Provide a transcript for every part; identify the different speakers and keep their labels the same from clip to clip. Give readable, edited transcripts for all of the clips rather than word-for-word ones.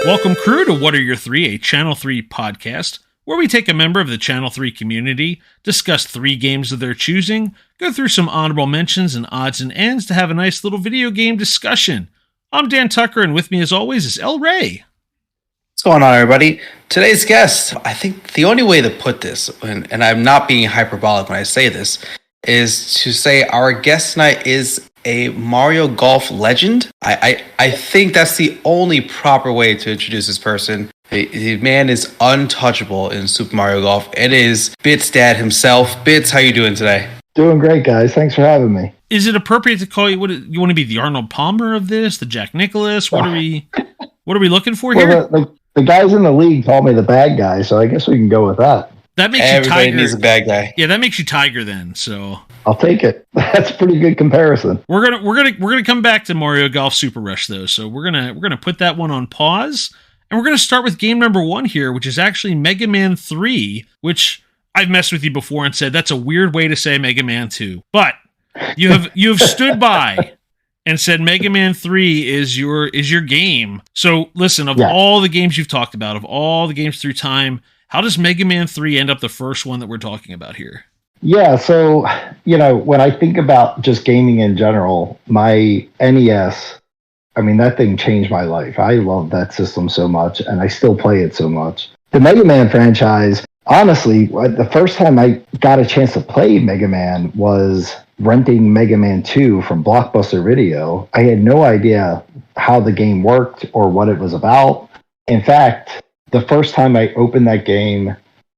Speaker 1: Welcome, crew, to What Are Your Three, a Channel 3 podcast, where we take a member of the Channel 3 community, discuss 3 games of their choosing, go through some honorable mentions and odds and ends to have a nice little video game discussion. I'm Dan Tucker, and with me as always is El Ray.
Speaker 2: What's going on, everybody? Today's guest, I think the only way to put this, and I'm not being hyperbolic when I say this, is to say our guest tonight is a Mario Golf legend. I think that's the only proper way to introduce this person. The man is untouchable in Super Mario Golf. It is bitzdad himself. Bits, how you doing today?
Speaker 3: Doing great, guys. Thanks for having me.
Speaker 1: Is it appropriate to call you? What you want to be, the Arnold Palmer of this, the Jack Nicklaus? What are we looking for here?
Speaker 3: Well, the guys in the league call me the bad guy, so I guess we can go with that.
Speaker 1: That makes
Speaker 2: Everybody
Speaker 1: you Tiger.
Speaker 2: needs a bad guy.
Speaker 1: Yeah, that makes you Tiger then. So
Speaker 3: I'll take it. That's a pretty good comparison.
Speaker 1: We're gonna come back to Mario Golf Super Rush though. So we're gonna put that one on pause, and we're gonna start with game number 1 here, which is actually Mega Man 3, which I've messed with you before and said that's a weird way to say Mega Man 2, but you have stood by and said Mega Man 3 is your game. So listen, of all the games you've talked about, of all the games through time, how does Mega Man 3 end up the first one that we're talking about here?
Speaker 3: Yeah, so, when I think about just gaming in general, my NES, that thing changed my life. I love that system so much, and I still play it so much. The Mega Man franchise, honestly, the first time I got a chance to play Mega Man was renting Mega Man 2 from Blockbuster Video. I had no idea how the game worked or what it was about. In fact, the first time I opened that game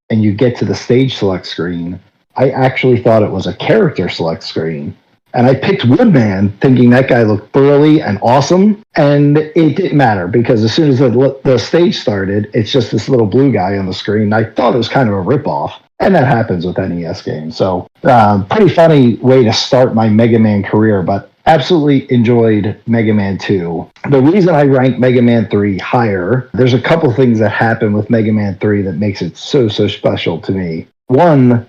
Speaker 3: and you get to the stage select screen, I actually thought it was a character select screen. And I picked Woodman thinking that guy looked burly and awesome. And it didn't matter because as soon as the stage started, it's just this little blue guy on the screen. I thought it was kind of a ripoff. And that happens with NES games. So pretty funny way to start my Mega Man career, but absolutely enjoyed Mega Man 2. The reason I rank Mega Man 3 higher, there's a couple things that happen with Mega Man 3 that makes it so special to me. One,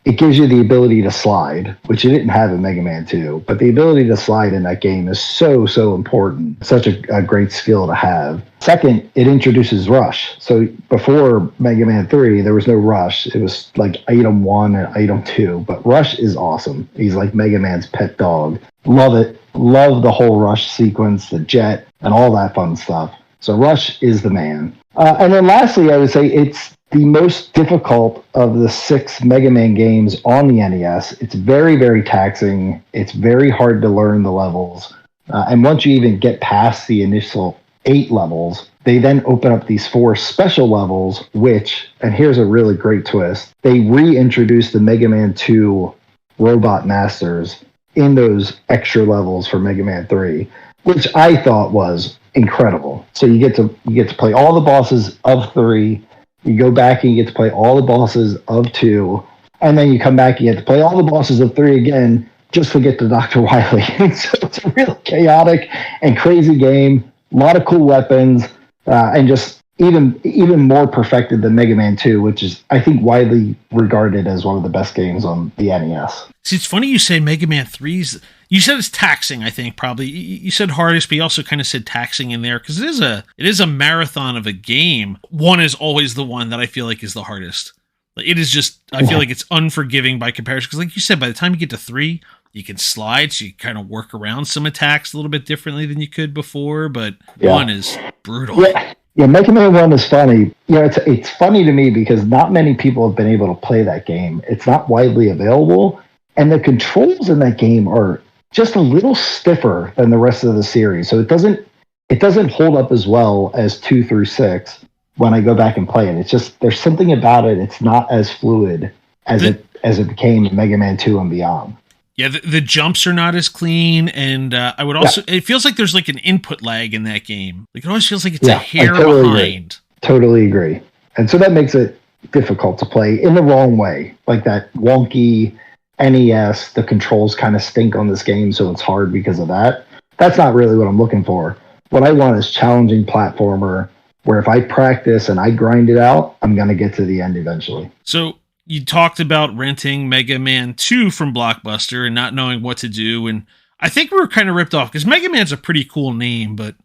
Speaker 3: it gives you the ability to slide, which you didn't have in Mega Man 2. But the ability to slide in that game is so important. Such a great skill to have. Second, it introduces Rush. So before Mega Man 3, there was no Rush. It was like item 1 and item 2. But Rush is awesome. He's like Mega Man's pet dog. Love it. Love the whole Rush sequence, the jet, and all that fun stuff. So Rush is the man. And then lastly, I would say it's the most difficult of the 6 Mega Man games on the NES. It's very, very taxing. It's very hard to learn the levels. And once you even get past the initial 8 levels, they then open up these 4 special levels, which, and here's a really great twist, they reintroduce the Mega Man 2 Robot Masters in those extra levels for Mega Man 3, which I thought was incredible. So you get to play all the bosses of 3. You go back and you get to play all the bosses of 2, and then you come back and you get to play all the bosses of 3 again, just to get to Dr. Wily. So it's a real chaotic and crazy game. A lot of cool weapons, and just even more perfected than Mega Man 2, which is, I think, widely regarded as one of the best games on the NES.
Speaker 1: See, it's funny you say Mega Man 3's... You said it's taxing, I think, probably. You said hardest, but you also kind of said taxing in there, because it is a marathon of a game. 1 is always the one that I feel like is the hardest. It is just, I feel like it's unforgiving by comparison, because like you said, by the time you get to 3, you can slide, so you kind of work around some attacks a little bit differently than you could before, but 1 is brutal.
Speaker 3: Yeah, Mega Man 1 is funny. It's funny to me because not many people have been able to play that game. It's not widely available, and the controls in that game are just a little stiffer than the rest of the series. So it doesn't hold up as well as 2 through 6 when I go back and play it. It's just, there's something about it. It's not as fluid as it became in Mega Man 2 and beyond.
Speaker 1: Yeah, the jumps are not as clean, and I would also, it feels like there's like an input lag in that game. Like it always feels like it's a hair behind.
Speaker 3: Totally agree. And so that makes it difficult to play in the wrong way. Like that wonky NES, the controls kind of stink on this game, so it's hard because of that. That's not really what I'm looking for. What I want is challenging platformer, where if I practice and I grind it out, I'm going to get to the end eventually.
Speaker 1: So you talked about renting Mega Man 2 from Blockbuster and not knowing what to do, and I think we were kind of ripped off, because Mega Man's a pretty cool name, but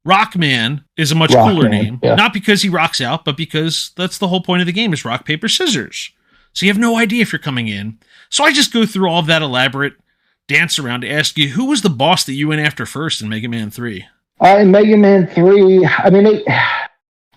Speaker 1: Rockman is a much cooler name. Yeah. Not because he rocks out, but because that's the whole point of the game is rock, paper, scissors. So you have no idea if you're coming in. So I just go through all of that elaborate dance around to ask you, who was the boss that you went after first in Mega Man 3?
Speaker 3: In Mega Man 3, I mean,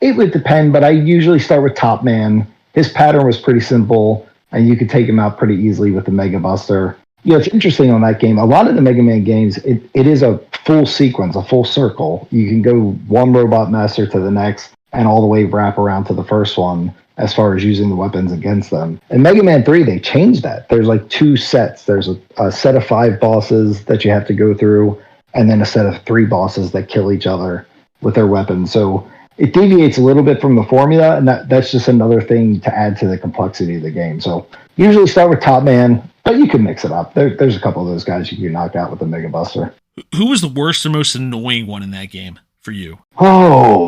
Speaker 3: it would depend, but I usually start with Top Man. His pattern was pretty simple, and you could take him out pretty easily with the Mega Buster. You know, it's interesting on that game. A lot of the Mega Man games, it is a full sequence, a full circle. You can go one Robot Master to the next, and all the way wrap around to the first one as far as using the weapons against them. In Mega Man 3, they changed that. There's like 2 sets. There's a set of 5 bosses that you have to go through, and then a set of 3 bosses that kill each other with their weapons. So it deviates a little bit from the formula, and that's just another thing to add to the complexity of the game. So usually start with Top Man, but you can mix it up. There's a couple of those guys you can knock out with the Mega Buster.
Speaker 1: Who was the worst or most annoying one in that game for you?
Speaker 3: Oh,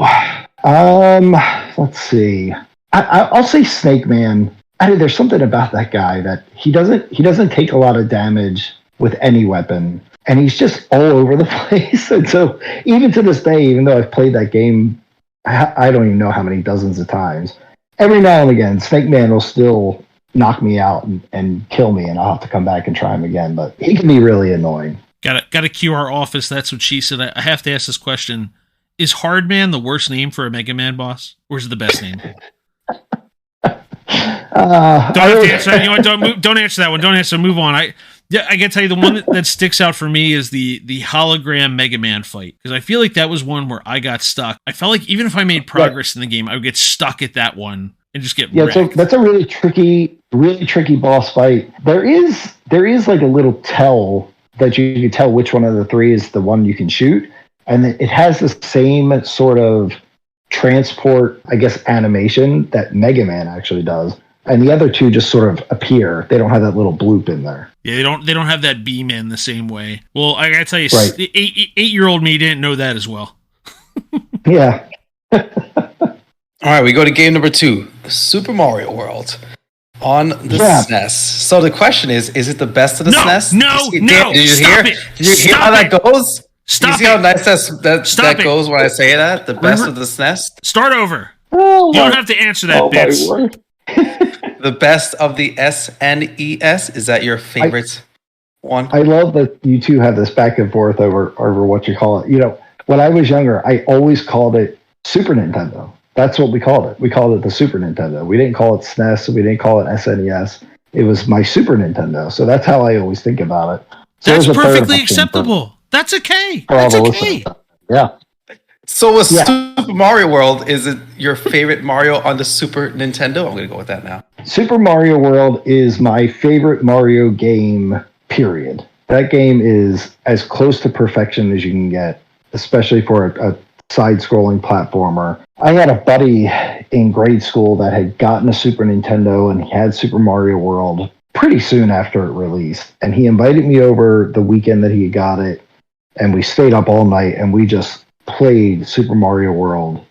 Speaker 3: let's see. I'll say Snake Man. There's something about that guy that he doesn't take a lot of damage with any weapon, and he's just all over the place. And so even to this day, even though I've played that game, I don't even know how many dozens of times, every now and again, Snake Man will still knock me out and kill me, and I'll have to come back and try him again. But he can be really annoying.
Speaker 1: Got to cue our office. That's what she said. I have to ask this question: is Hardman the worst name for a Mega Man boss, or is it the best name? Don't have to answer that. You know what, don't answer that one. Don't answer. Move on. I gotta tell you, the one that sticks out for me is the hologram Mega Man fight, because I feel like that was one where I got stuck. I felt like even if I made progress in the game, I would get stuck at that one and just get wrecked.
Speaker 3: So that's a really tricky boss fight. There is like a little tell that you can tell which one of the 3 is the one you can shoot, and it has the same sort of transport, I guess, animation that Mega Man actually does. And the other 2 just sort of appear. They don't have that little bloop in there.
Speaker 1: Yeah, they don't have that beam in the same way. Well, I gotta tell you, right. 8-year-old me didn't know that as well.
Speaker 3: Yeah.
Speaker 2: All right, we go to game number 2, Super Mario World on the SNES. So the question is it the best of the SNES?
Speaker 1: No.
Speaker 2: Did you hear how that goes?
Speaker 1: Stop.
Speaker 2: You see how nice that goes when I say that? The best of the SNES?
Speaker 1: Start over. You don't have to answer that, Bits.
Speaker 2: The best of the SNES? Is that your favorite one?
Speaker 3: I love that you two have this back and forth over what you call it. You know, when I was younger, I always called it Super Nintendo. That's what we called it. We called it the Super Nintendo. We didn't call it SNES. We didn't call it SNES. It was my Super Nintendo. So that's how I always think about it. So
Speaker 1: that's perfectly acceptable. That's okay.
Speaker 3: That's okay. Yeah.
Speaker 2: So with Super Mario World, is it your favorite Mario on the Super Nintendo? I'm going to go with that now.
Speaker 3: Super Mario World is my favorite Mario game, period. That game is as close to perfection as you can get, especially for a side-scrolling platformer. I had a buddy in grade school that had gotten a Super Nintendo, and he had Super Mario World pretty soon after it released. And he invited me over the weekend that he got it, and we stayed up all night, and we just played Super Mario World.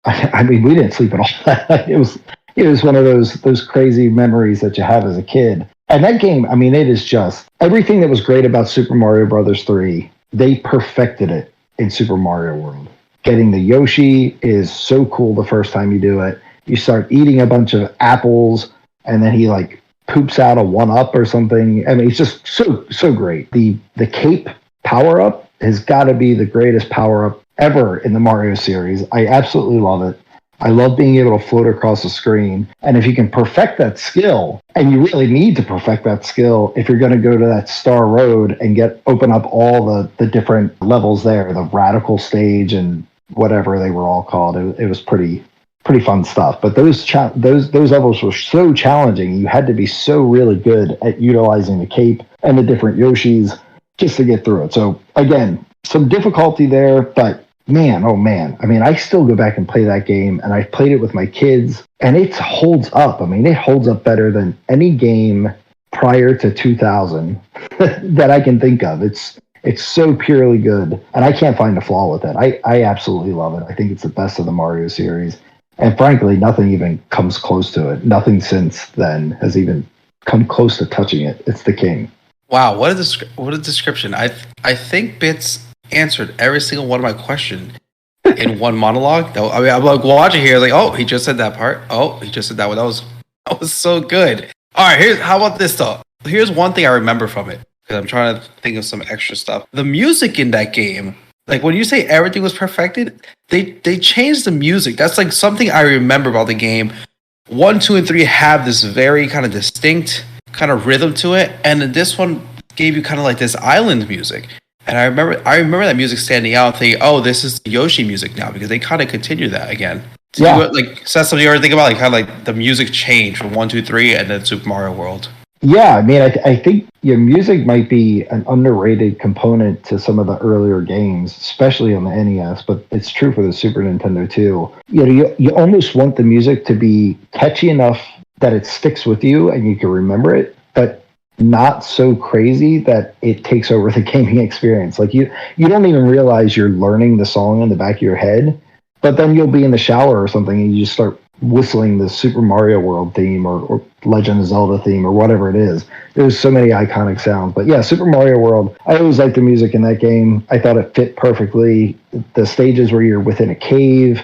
Speaker 3: I mean, we didn't sleep at all that night. It was one of those crazy memories that you have as a kid. And that game, I mean, it is just everything that was great about Super Mario Brothers 3. They perfected it in Super Mario World. Getting the Yoshi is so cool the first time you do it. You start eating a bunch of apples, and then he like poops out a 1-up or something. I mean, it's just so great. The cape power-up has got to be the greatest power-up ever in the Mario series. I absolutely love it. I love being able to float across the screen. And if you can perfect that skill, and you really need to perfect that skill if you're going to go to that Star Road and open up all the different levels there, the Radical Stage and whatever they were all called. It was pretty fun stuff. But those levels were so challenging. You had to be so really good at utilizing the cape and the different Yoshis just to get through it. So again, some difficulty there, but man, oh man. I mean, I still go back and play that game, and I've played it with my kids, and it holds up. I mean, it holds up better than any game prior to 2000 that I can think of. It's so purely good, and I can't find a flaw with it. I absolutely love it. I think it's the best of the Mario series, and frankly, nothing even comes close to it. Nothing since then has even come close to touching it. It's the king.
Speaker 2: Wow, what a description. I think Bits answered every single one of my questions. in one monologue. I mean, I'm like watching here, like, oh, he just said that part. Oh, he just said that one. That was so good. All right, how about this though? Here's one thing I remember from it because I'm trying to think of some extra stuff. The music in that game, like when you say everything was perfected, they changed the music. That's like something I remember about the game. 1, 2, and 3 have this very kind of distinct kind of rhythm to it, and then this one gave you kind of like this island music. And I remember that music standing out, thinking, "Oh, this is the Yoshi music now," because they kind of continue that again.
Speaker 3: Yeah.
Speaker 2: Like, so that's something you ever think about, like kind of like the music change from 1, 2, 3, and then Super Mario World.
Speaker 3: Yeah, I mean, I think your music might be an underrated component to some of the earlier games, especially on the NES, but it's true for the Super Nintendo too. You know, you almost want the music to be catchy enough that it sticks with you and you can remember it, but not so crazy that it takes over the gaming experience. Like you don't even realize you're learning the song in the back of your head, but then you'll be in the shower or something and you just start whistling the Super Mario World theme or Legend of Zelda theme or whatever it is. There's so many iconic sounds. But yeah, Super Mario World, I always liked the music in that game. I thought it fit perfectly. The stages where you're within a cave,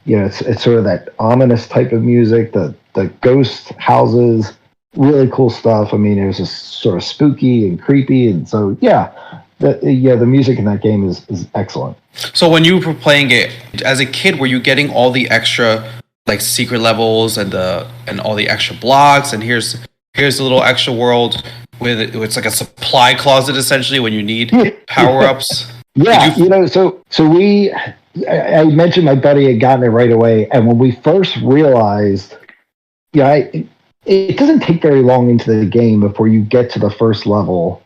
Speaker 3: you know, it's sort of that ominous type of music, the ghost houses, really cool stuff. I mean, it was just sort of spooky and creepy. And so, yeah, the music in that game is excellent.
Speaker 2: So when you were playing it as a kid, were you getting all the extra like secret levels and all the extra blocks, and here's the little extra world with it's like a supply closet essentially when you need power-ups?
Speaker 3: Yeah, so I mentioned my buddy had gotten it right away, and when we first realized, it doesn't take very long into the game before you get to the first level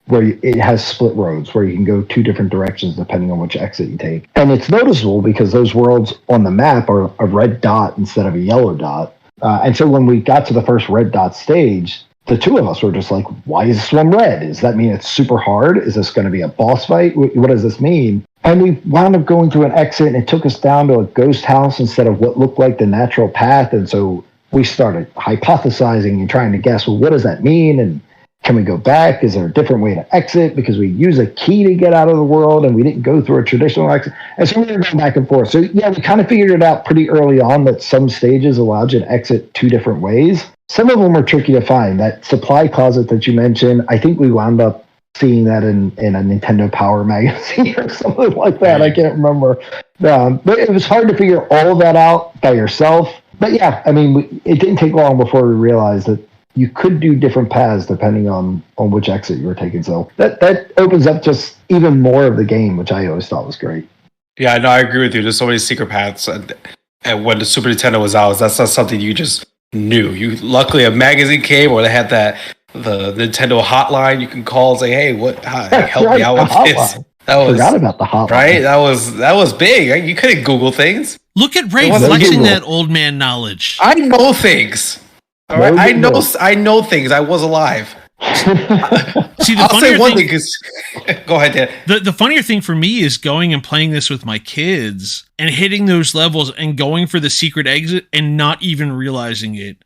Speaker 3: where it has split roads where you can go 2 different directions depending on which exit you take. And it's noticeable because those worlds on the map are a red dot instead of a yellow dot. And so when we got to the first red dot stage, the two of us were just like, why is this one red? Does that mean it's super hard? Is this going to be a boss fight? What does this mean? And we wound up going through an exit and it took us down to a ghost house instead of what looked like the natural path. And so we started hypothesizing and trying to guess, well, what does that mean? And can we go back? Is there a different way to exit? Because we use a key to get out of the world and we didn't go through a traditional exit. And so we were going back and forth. So yeah, we kind of figured it out pretty early on that some stages allowed you to exit 2 different ways. Some of them were tricky to find. That supply closet that you mentioned, I think we wound up seeing that in a Nintendo Power magazine or something like that. I can't remember. But it was hard to figure all of that out by yourself. But yeah, I mean, it didn't take long before we realized that you could do different paths depending on which exit you were taking. So that opens up just even more of the game, which I always thought was great.
Speaker 2: Yeah, no, I agree with you. There's so many secret paths. And when the Super Nintendo was out, that's not something you just knew. Luckily, a magazine came or they had the Nintendo hotline you can call and say, hey, help me out with this.
Speaker 3: I forgot about the hotline.
Speaker 2: Right? That was big. You couldn't Google things.
Speaker 1: Look at Ray flexing that old man knowledge.
Speaker 2: I know things. All right, I know things. I was alive.
Speaker 1: See,
Speaker 2: I'll say one thing because go ahead, Dan.
Speaker 1: The funnier thing for me is going and playing this with my kids and hitting those levels and going for the secret exit and not even realizing it.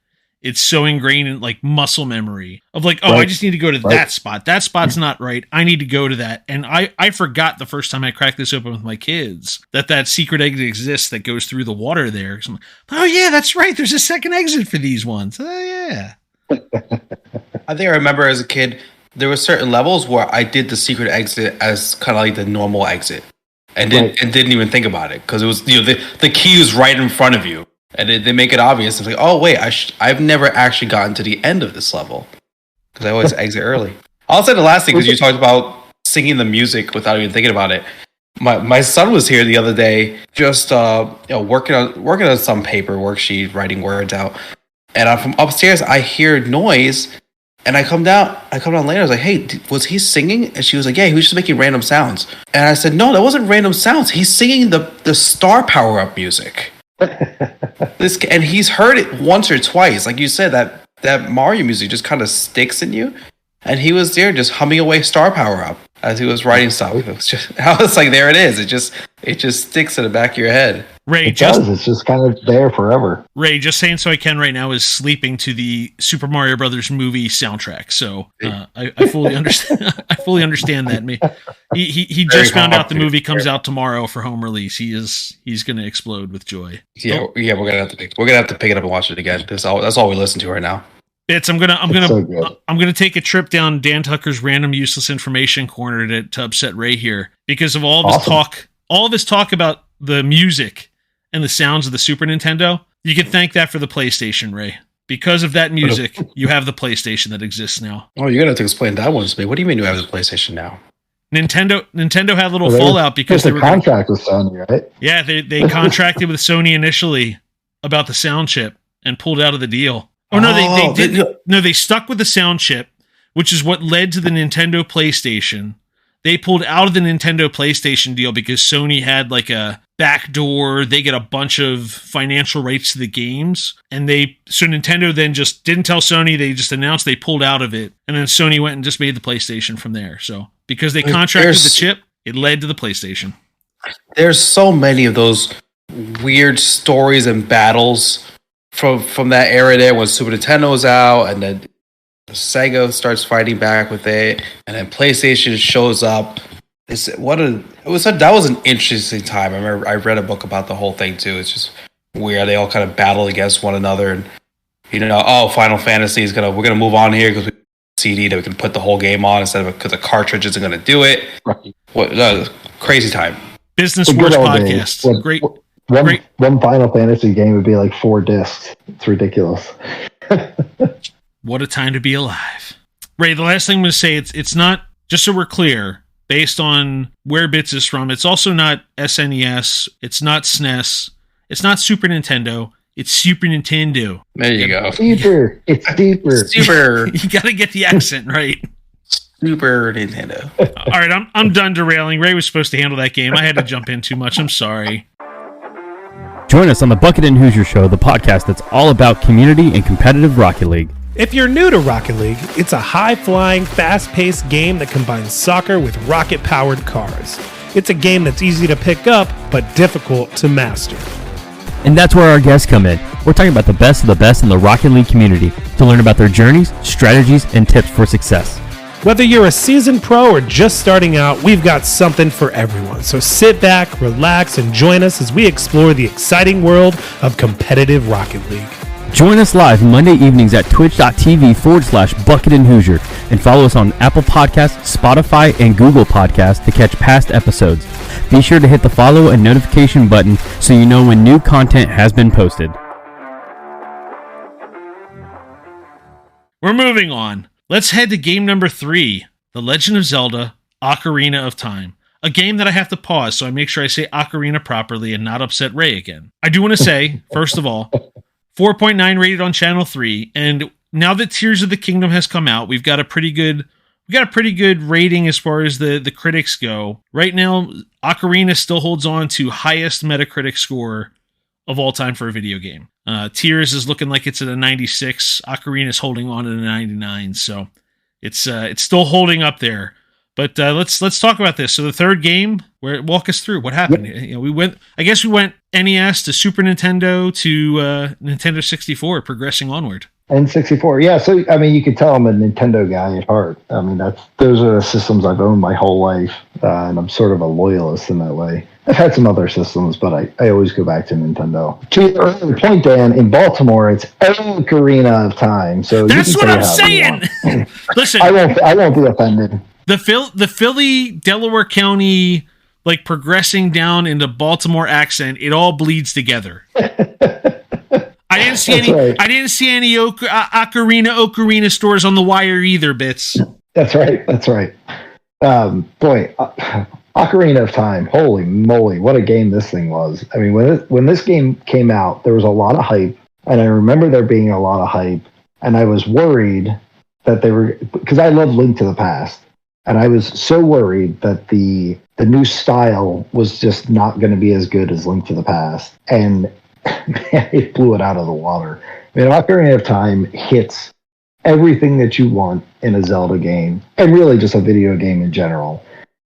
Speaker 1: It's so ingrained in like muscle memory of like, oh, right. I just need to go to that spot. That spot's not right. I need to go to that. And I forgot the first time I cracked this open with my kids that secret exit exists that goes through the water there. So I'm like, oh yeah, that's right. There's a second exit for these ones. Oh yeah.
Speaker 2: I think I remember as a kid, there were certain levels where I did the secret exit as kind of like the normal exit and didn't even think about it because it was, the key was right in front of you. And they make it obvious. It's like, oh, wait, I've never actually gotten to the end of this level. Because I always exit early. I'll say the last thing, because you talked about singing the music without even thinking about it. My son was here the other day, just working on some paper worksheet, writing words out. And I'm from upstairs, I hear noise. And I come down later. I was like, hey, was he singing? And she was like, yeah, he was just making random sounds. And I said, no, that wasn't random sounds. He's singing the star power-up music. And he's heard it once or twice. Like you said, that Mario music just kind of sticks in you. And he was there just humming away Star Power Up as he was writing stuff. It was just, I was like, there it is. It just sticks in the back of your head.
Speaker 1: Ray,
Speaker 3: It does. It's just kind of there forever.
Speaker 1: Ray, just saying so I can right now is sleeping to the Super Mario Brothers movie soundtrack. So I fully understand. I fully understand that. He just found out the movie comes out tomorrow for home release. He's going to explode with joy.
Speaker 2: Yeah, we're gonna have to pick it up and watch it again. That's all we listen to right now.
Speaker 1: I'm gonna take a trip down Dan Tucker's random useless information corner to upset Ray here because of all of his talk about the music and the sounds of the Super Nintendo. You can thank that for the PlayStation, Ray. Because of that music, you have the PlayStation that exists now.
Speaker 2: Oh, you're gonna have to explain that one to me. What do you mean you have the PlayStation now?
Speaker 1: Nintendo had a little fallout because they were
Speaker 3: contract with Sony, right?
Speaker 1: Yeah, they contracted with Sony initially about the sound chip and pulled out of the deal. Oh no, they did. No, they stuck with the sound chip, which is what led to the Nintendo PlayStation. They pulled out of the Nintendo PlayStation deal because Sony had like a backdoor. They get a bunch of financial rights to the games, and so Nintendo then just didn't tell Sony. They just announced they pulled out of it, and then Sony went and just made the PlayStation from there. So because they contracted the chip, it led to the PlayStation.
Speaker 2: There's so many of those weird stories and battles from that era there when Super Nintendo was out, and then Sega starts fighting back with it, and then PlayStation shows up. That was an interesting time. I remember I read a book about the whole thing too. It's just weird. They all kind of battle against one another, and Final Fantasy we're gonna move on here because we have a CD that we can put the whole game on instead of because the cartridge isn't gonna do it. Right. Crazy time.
Speaker 1: Business Wars podcast. Great.
Speaker 3: One Final Fantasy game would be like 4 discs. It's ridiculous.
Speaker 1: What a time to be alive. Ray, the last thing I'm going to say, it's not, just so we're clear, based on where Bits is from, it's also not SNES, it's not SNES, it's not Super Nintendo, it's Super Nintendo.
Speaker 2: There you go.
Speaker 3: Deeper. It's deeper.
Speaker 2: Super.
Speaker 1: You got to get the accent right.
Speaker 2: Super Nintendo.
Speaker 1: All right, I'm done derailing. Ray was supposed to handle that game. I had to jump in too much. I'm sorry.
Speaker 4: Join us on the Bucket and Hoosier Show, the podcast that's all about community and competitive Rocket League.
Speaker 5: If you're new to Rocket League, it's a high-flying, fast-paced game that combines soccer with rocket-powered cars. It's a game that's easy to pick up, but difficult to master.
Speaker 4: And that's where our guests come in. We're talking about the best of the best in the Rocket League community to learn about their journeys, strategies, and tips for success.
Speaker 5: Whether you're a seasoned pro or just starting out, we've got something for everyone. So sit back, relax, and join us as we explore the exciting world of competitive Rocket League.
Speaker 4: Join us live Monday evenings at twitch.tv/Bucket and Hoosier and follow us on Apple Podcasts, Spotify, and Google Podcasts to catch past episodes. Be sure to hit the follow and notification button so you know when new content has been posted.
Speaker 1: We're moving on. Let's head to game number 3, The Legend of Zelda, Ocarina of Time. A game that I have to pause so I make sure I say Ocarina properly and not upset Ray again. I do want to say, first of all, 4.9 rated on Channel 3, and now that Tears of the Kingdom has come out, we've got a pretty good rating as far as the critics go. Right now, Ocarina still holds on to highest Metacritic score of all time for a video game. Tears is looking like it's at a 96. Ocarina is holding on at a 99. So it's still holding up there. But let's talk about this. So the third game, walk us through what happened. Yep. We went NES to Super Nintendo to Nintendo 64, progressing onward.
Speaker 3: N64, yeah. So I mean, you could tell I'm a Nintendo guy at heart. I mean, those are the systems I've owned my whole life, and I'm sort of a loyalist in that way. I've had some other systems, but I always go back to Nintendo. To your earlier point, Dan, in Baltimore, it's Ocarina of Time. So
Speaker 1: that's what I'm saying. Listen,
Speaker 3: I won't be offended.
Speaker 1: The Philly, Delaware County, like progressing down into Baltimore accent, it all bleeds together. I didn't see any Ocarina stores on the wire either, Bits.
Speaker 3: That's right. Boy, Ocarina of Time. Holy moly, what a game this thing was. I mean, when this game came out, there was a lot of hype, and I remember there being a lot of hype, and I was worried that because I love Link to the Past, and I was so worried that the new style was just not going to be as good as Link to the Past, and it blew it out of the water. I mean, Ocarina of Time hits everything that you want in a Zelda game, and really just a video game in general.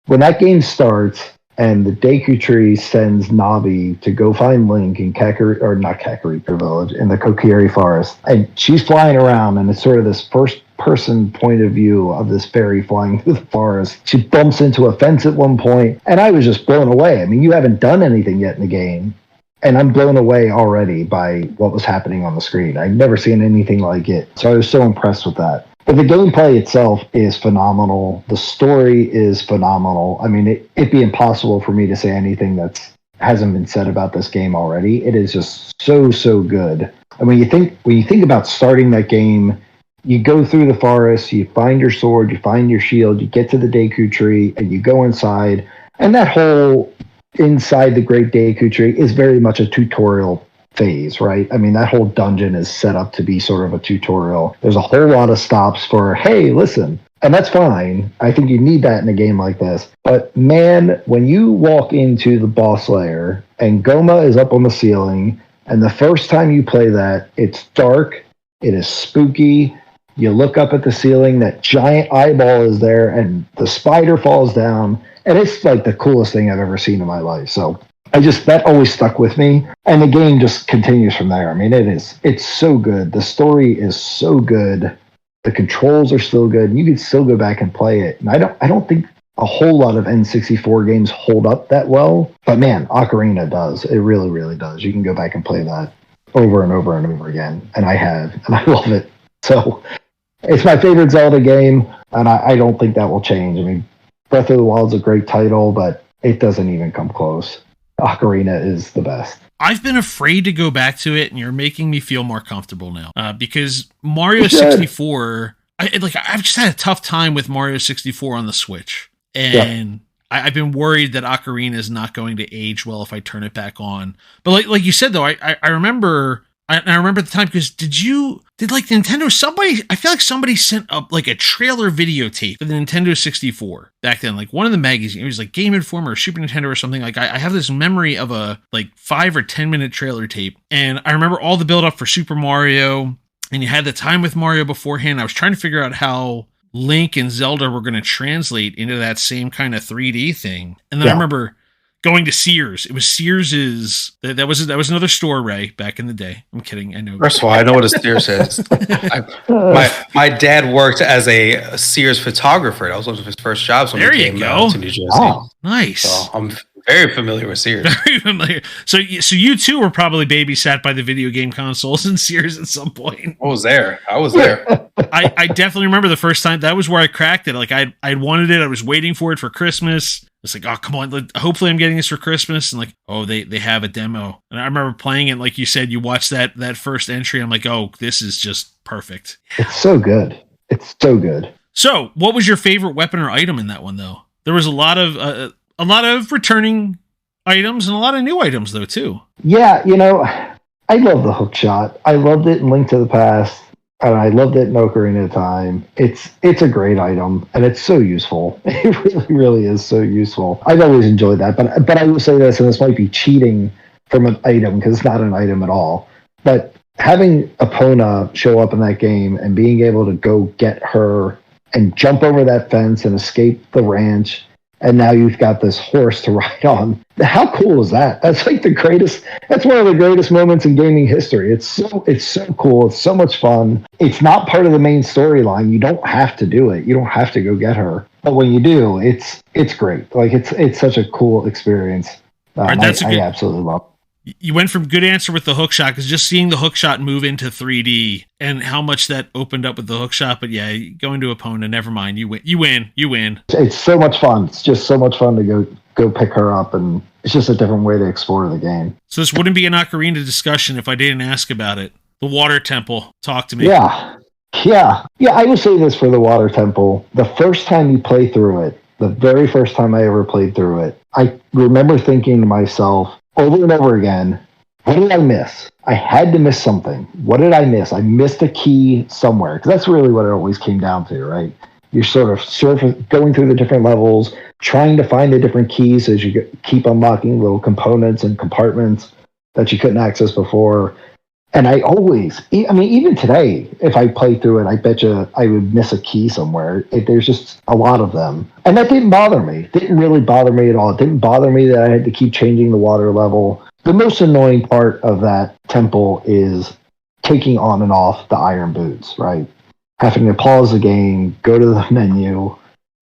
Speaker 3: When that game starts and the Deku Tree sends Navi to go find Link in Kakariko, or not Kakariko Village, in the Kokiri Forest. And she's flying around, and it's sort of this first-person point of view of this fairy flying through the forest. She bumps into a fence at one point, and I was just blown away. I mean, you haven't done anything yet in the game, and I'm blown away already by what was happening on the screen. I've never seen anything like it, so I was so impressed with that. But the gameplay itself is phenomenal. The story is phenomenal. I mean, it'd be impossible for me to say anything that hasn't been said about this game already. It is just so good. And when you think about starting that game, you go through the forest, you find your sword, you find your shield, you get to the Deku Tree, and you go inside. And that whole inside the Great Deku Tree is very much a tutorial phase, right? I mean, that whole dungeon is set up to be sort of a tutorial. There's a whole lot of stops for, hey, listen. And that's fine. I think you need that in a game like this. But man, when you walk into the boss lair and Goma is up on the ceiling, and the first time you play that, it's dark, it is spooky. You look up at the ceiling, that giant eyeball is there, and the spider falls down. And it's like the coolest thing I've ever seen in my life. So that always stuck with me. And the game just continues from there. I mean, it's so good. The story is so good. The controls are still good. You can still go back and play it. And I don't think a whole lot of N64 games hold up that well. But man, Ocarina does. It really, really does. You can go back and play that over and over and over again. And I have. And I love it. So it's my favorite Zelda game. And I don't think that will change. I mean, Breath of the Wild is a great title, but it doesn't even come close. Ocarina is the best.
Speaker 1: I've been afraid to go back to it, and you're making me feel more comfortable now. Because Mario 64, I've just had a tough time with Mario 64 on the Switch, and I've been worried that Ocarina is not going to age well if I turn it back on. But like you said, though, I remember. I remember at the time, because did Nintendo, I feel like somebody sent up like a trailer videotape for the Nintendo 64 back then, like one of the magazines, it was like Game Informer or Super Nintendo or something. Like I have this memory of a like 5 or 10 minute trailer tape. And I remember all the build up for Super Mario, and you had the time with Mario beforehand. I was trying to figure out how Link and Zelda were going to translate into that same kind of 3D thing. And then I remember going to Sears. It was Sears's. That was another store, Ray, back in the day. I'm kidding. I know.
Speaker 2: First of all, I know what a Sears is. My dad worked as a Sears photographer. That was one of his first jobs when he came to New Jersey.
Speaker 1: Oh, nice.
Speaker 2: So I'm very familiar with Sears.
Speaker 1: Very familiar. So you too were probably babysat by the video game consoles in Sears at some point.
Speaker 2: I was there.
Speaker 1: I definitely remember the first time. That was where I cracked it. Like I wanted it. I was waiting for it for Christmas. It's like, oh, come on. Hopefully I'm getting this for Christmas. And like, oh, they have a demo. And I remember playing it. Like you said, you watched that first entry. I'm like, oh, this is just perfect.
Speaker 3: It's so good. It's so good.
Speaker 1: So what was your favorite weapon or item in that one, though? There was a lot of returning items and a lot of new items, though, too.
Speaker 3: Yeah, I love the hook shot. I loved it in Link to the Past. And I loved it in Ocarina of Time. It's a great item, and it's so useful. It really, really is so useful. I've always enjoyed that, but I will say this, and this might be cheating from an item, because it's not an item at all. But having Epona show up in that game and being able to go get her and jump over that fence and escape the ranch, and now you've got this horse to ride on. How cool is that? That's like that's one of the greatest moments in gaming history. It's so cool. It's so much fun. It's not part of the main storyline. You don't have to do it. You don't have to go get her. But when you do, it's great. Like it's such a cool experience. I absolutely love it.
Speaker 1: You went from good answer with the hook shot, because just seeing the hook shot move into 3D and how much that opened up with the hook shot. But yeah, going to Epona, never mind. You win.
Speaker 3: It's so much fun. It's just so much fun to go pick her up, and it's just a different way to explore the game.
Speaker 1: So this wouldn't be an Ocarina discussion if I didn't ask about it. The Water Temple. Talk to me.
Speaker 3: Yeah. I will say this for the Water Temple. The first time you play through it, the very first time I ever played through it, I remember thinking to myself, over and over again, what did I miss? I had to miss something. What did I miss? I missed a key somewhere, because that's really what it always came down to, right? You're sort of going through the different levels, trying to find the different keys as you keep unlocking little components and compartments that you couldn't access before. And I always, I mean, even today, if I play through it, I bet you I would miss a key somewhere. There's just a lot of them. And that didn't bother me. Didn't really bother me at all. It didn't bother me that I had to keep changing the water level. The most annoying part of that temple is taking on and off the iron boots, right? Having to pause the game, go to the menu,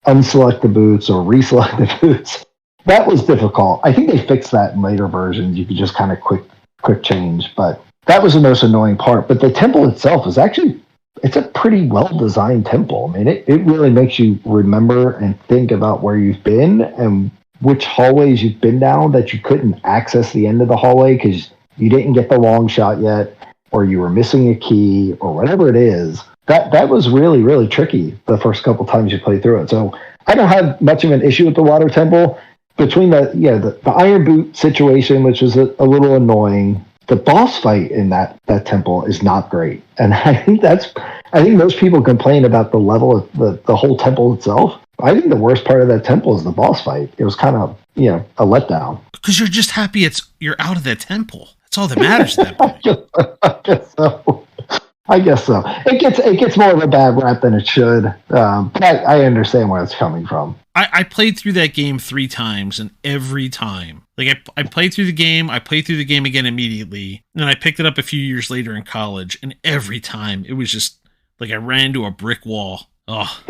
Speaker 3: unselect the boots or reselect the boots. That was difficult. I think they fixed that in later versions. You could just kind of quick change, but that was the most annoying part. But the temple itself is actually, it's a pretty well-designed temple. I mean, it really makes you remember and think about where you've been and which hallways you've been down that you couldn't access the end of the hallway because you didn't get the long shot yet, or you were missing a key, or whatever it is. That was really, really tricky the first couple times you play through it. So I don't have much of an issue with the water temple. Between the iron boot situation, which was a little annoying, the boss fight in that temple is not great. And I think most people complain about the level of the whole temple itself. I think the worst part of that temple is the boss fight. It was kind of, a letdown.
Speaker 1: Because you're just happy you're out of that temple. That's all that matters at that point.
Speaker 3: I guess so. It gets more of a bad rap than it should. But I understand where it's coming from.
Speaker 1: I played through that game 3 times, and every time, like I played through the game, I played through the game again immediately, and then I picked it up a few years later in college, and every time it was just like I ran into a brick wall. Oh,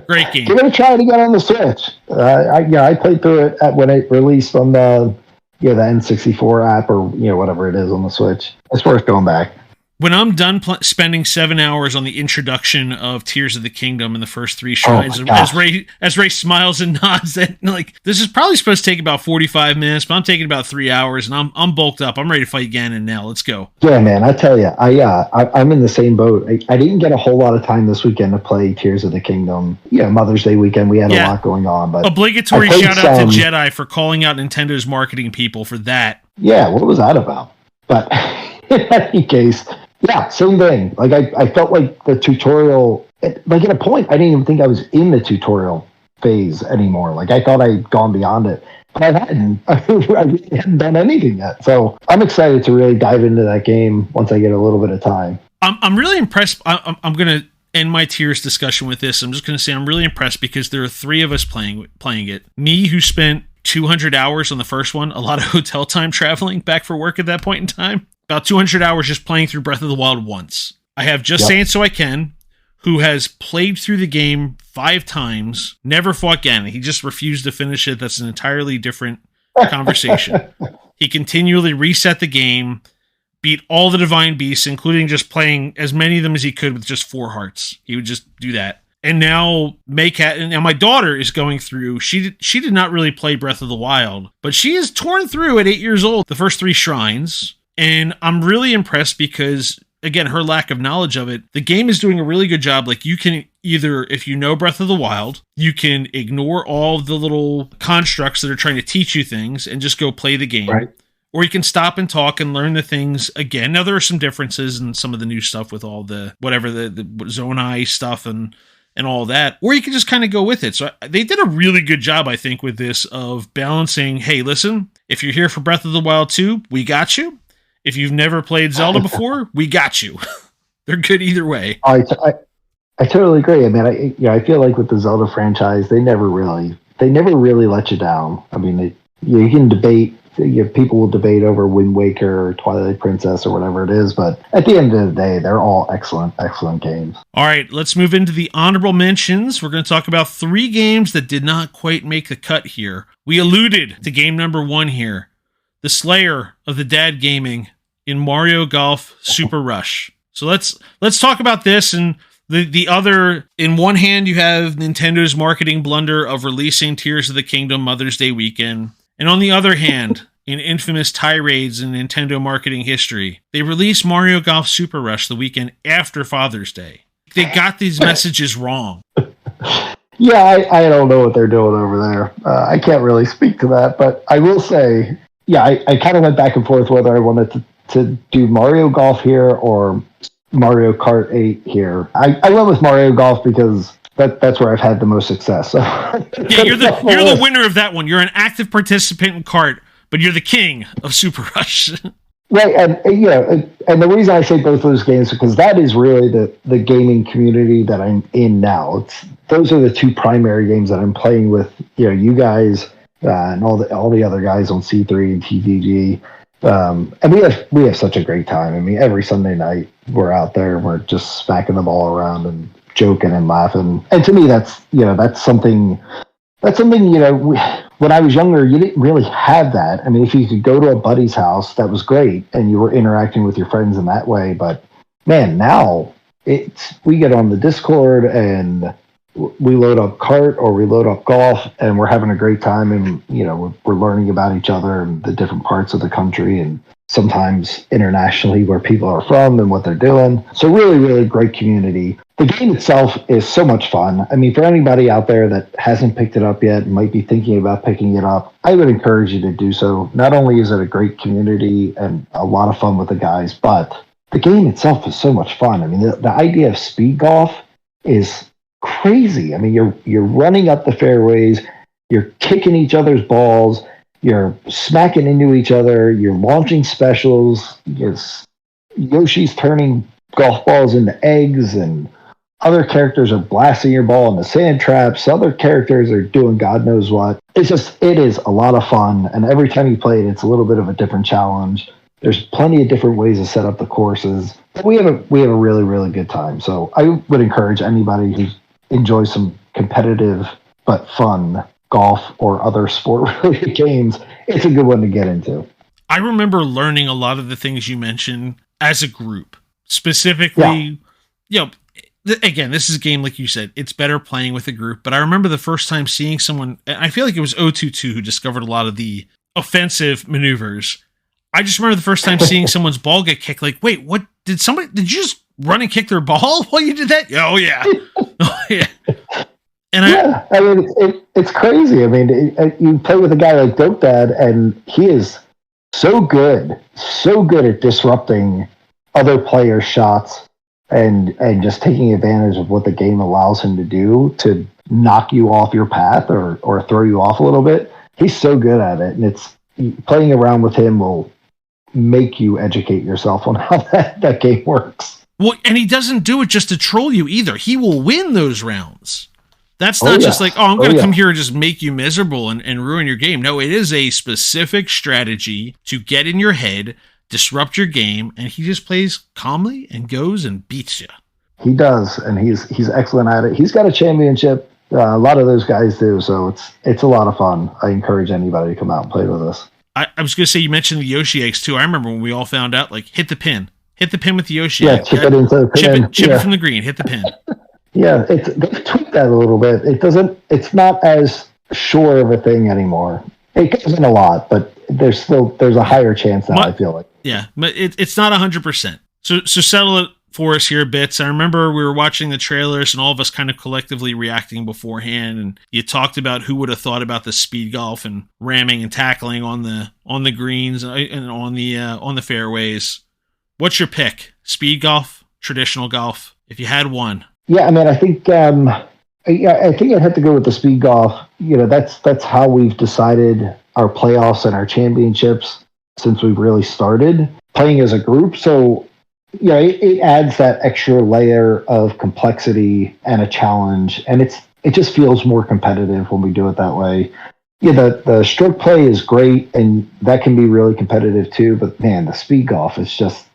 Speaker 1: great game.
Speaker 3: Give it a try to get on the Switch. I played through it when it released on the N64 app or whatever it is on the Switch. It's worth going back.
Speaker 1: When I'm done spending 7 hours on the introduction of Tears of the Kingdom and the first 3 shrines, as Ray smiles and nods, and like this is probably supposed to take about 45 minutes, but I'm taking about 3 hours, and I'm bulked up. I'm ready to fight Ganon now. Let's go.
Speaker 3: Yeah, man, I tell you, I'm in the same boat. I didn't get a whole lot of time this weekend to play Tears of the Kingdom. Mother's Day weekend, we had a lot going on. But
Speaker 1: obligatory shout out to Jedi for calling out Nintendo's marketing people for that.
Speaker 3: Yeah, what was that about? But in any case. Yeah, same thing. Like I felt like the tutorial, like at a point, I didn't even think I was in the tutorial phase anymore. Like I thought I'd gone beyond it, but I hadn't. I really hadn't done anything yet. So I'm excited to really dive into that game once I get a little bit of time.
Speaker 1: I'm really impressed. I'm going to end my Tears discussion with this. I'm just going to say I'm really impressed because there are 3 of us playing it. Me, who spent 200 hours on the first one, a lot of hotel time traveling back for work at that point in time. About 200 hours just playing through Breath of the Wild once. I have Just Saying So I Can, who has played through the game 5 times, never fought Ganon. He just refused to finish it. That's an entirely different conversation. He continually reset the game, beat all the Divine Beasts, including just playing as many of them as he could with just 4 hearts. He would just do that. And now my daughter is going through, she did not really play Breath of the Wild, but she is torn through at 8 years old, the first 3 shrines. And I'm really impressed because, again, her lack of knowledge of it, the game is doing a really good job. Like, you can either, if you know Breath of the Wild, you can ignore all the little constructs that are trying to teach you things and just go play the game. Right. Or you can stop and talk and learn the things again. Now, there are some differences in some of the new stuff with all the Zonai stuff and all that. Or you can just kind of go with it. So they did a really good job, I think, with this of balancing, hey, listen, if you're here for Breath of the Wild 2, we got you. If you've never played Zelda before, we got you. They're good either way.
Speaker 3: I totally agree. I mean, I feel like with the Zelda franchise, they never really let you down. I mean, you can debate. People will debate over Wind Waker or Twilight Princess or whatever it is, but at the end of the day, they're all excellent games.
Speaker 1: All right, let's move into the honorable mentions. We're going to talk about 3 games that did not quite make the cut here. We alluded to game number 1 here. The slayer of the dad gaming in Mario Golf Super Rush. So let's talk about this. And the other, in one hand, you have Nintendo's marketing blunder of releasing Tears of the Kingdom Mother's Day weekend. And on the other hand, in infamous tirades in Nintendo marketing history, they released Mario Golf Super Rush the weekend after Father's Day. They got these messages wrong.
Speaker 3: Yeah, I don't know what they're doing over there. I can't really speak to that, but I will say, yeah, I kind of went back and forth whether I wanted to do Mario Golf here or Mario Kart 8 here. I went with Mario Golf because that's where I've had the most success. So.
Speaker 1: Yeah, you're the winner of that one. You're an active participant in Kart, but you're the king of Super Rush.
Speaker 3: Right, and the reason I say both of those games is because that is really the gaming community that I'm in now. Those are the two primary games that I'm playing with. You guys and all the other guys on C3 and TVG, and we have such a great time. I mean, every Sunday night we're out there and we're just smacking the ball around and joking and laughing. And to me, that's something. That's something, when I was younger, you didn't really have that. I mean, if you could go to a buddy's house, that was great, and you were interacting with your friends in that way. But man, now we get on the Discord and we load up kart or we load up golf, and we're having a great time, and we're learning about each other and the different parts of the country, and sometimes internationally where people are from and what they're doing. So really, really great community. The game itself is so much fun. I mean, for anybody out there that hasn't picked it up yet and might be thinking about picking it up, I would encourage you to do so. Not only is it a great community and a lot of fun with the guys, but the game itself is so much fun. I mean, the idea of speed golf is crazy. I mean, you're running up the fairways, you're kicking each other's balls, you're smacking into each other, you're launching specials, Yoshi's turning golf balls into eggs, and other characters are blasting your ball into sand traps. Other characters are doing God knows what. It is a lot of fun, and every time you play it, it's a little bit of a different challenge. There's plenty of different ways to set up the courses. But we have a really, really good time. So I would encourage anybody who enjoys some competitive but fun golf or other sport-related games, it's a good one to get into.
Speaker 1: I remember learning a lot of the things you mentioned as a group. Specifically, again, this is a game, like you said, it's better playing with a group, but I remember the first time seeing someone, I feel like it was 022 who discovered a lot of the offensive maneuvers. I just remember the first time seeing someone's ball get kicked, like, wait, what, did you just run and kick their ball while you did that? Oh, yeah. Oh, yeah. And
Speaker 3: I mean, it's crazy. I mean, you play with a guy like bitzdad, and he is so good at disrupting other players' shots and just taking advantage of what the game allows him to do to knock you off your path or throw you off a little bit. He's so good at it, and it's playing around with him will make you educate yourself on how that game works.
Speaker 1: Well, and he doesn't do it just to troll you either. He will win those rounds. That's not just like, I'm going to come here and just make you miserable and ruin your game. No, it is a specific strategy to get in your head, disrupt your game, and he just plays calmly and goes and beats you.
Speaker 3: He does, and he's excellent at it. He's got a championship. A lot of those guys do, so it's a lot of fun. I encourage anybody to come out and play with us.
Speaker 1: I was going to say, you mentioned the Yoshi eggs too. I remember when we all found out, like, hit the pin with the Yoshi egg.
Speaker 3: Chip it into the pin.
Speaker 1: Chip it from the green, hit the pin.
Speaker 3: Yeah, they've tweaked that a little bit. It's not as sure of a thing anymore. It goes in a lot, but there's a higher chance now, I feel like.
Speaker 1: Yeah, but it's not 100%. So settle it for us here, Bits. I remember we were watching the trailers and all of us kind of collectively reacting beforehand, and you talked about who would have thought about the speed golf and ramming and tackling on the greens and on the fairways. What's your pick? Speed golf, traditional golf? If you had one.
Speaker 3: Yeah, I mean, I think I'd have to go with the speed golf. That's how we've decided our playoffs and our championships since we've really started playing as a group. So, it adds that extra layer of complexity and a challenge, and it just feels more competitive when we do it that way. Yeah, the stroke play is great, and that can be really competitive too. But man, the speed golf is just